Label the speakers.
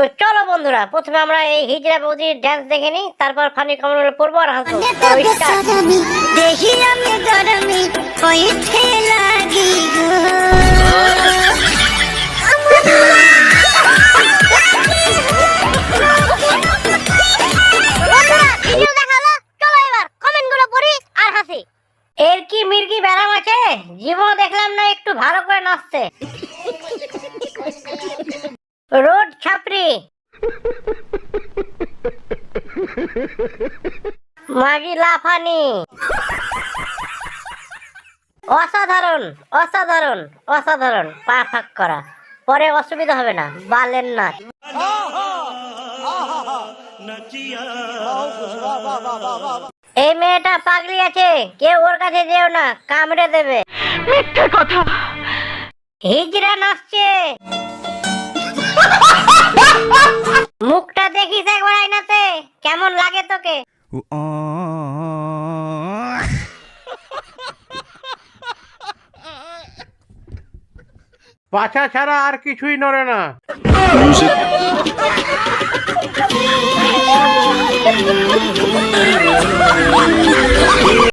Speaker 1: তো চলো বন্ধুরা, প্রথমে আমরা এই হিজড়া বৌদির ড্যান্স দেখে নিই, তারপর ফানি কমেন্ট পড়বো আর হাসবো।
Speaker 2: দেখি আমি গরমি হইতে লাগি গো।
Speaker 1: এর কি মির্গি ব্যারাম আছে, জীবন দেখলাম না একটু ভালো করে নাচছে। রোড ছাপরি মাগি লাফানি, অসাধারণ অসাধারণ অসাধারণ, পা ফাঁক করা, পরে অসুবিধা হবে না। বালের নাচ। এই মেয়েটা পাগলি আছে, কেউ ওর কাছে যেও না, কামড়ে দেবে। মিথ্যে কথা। হিজড়া নাচছে, মুখটা দেখিস একবার আয়নাতে, কেমন লাগে তোকে?
Speaker 3: পাছা ছাড়া আর কিছুই নড়ে না।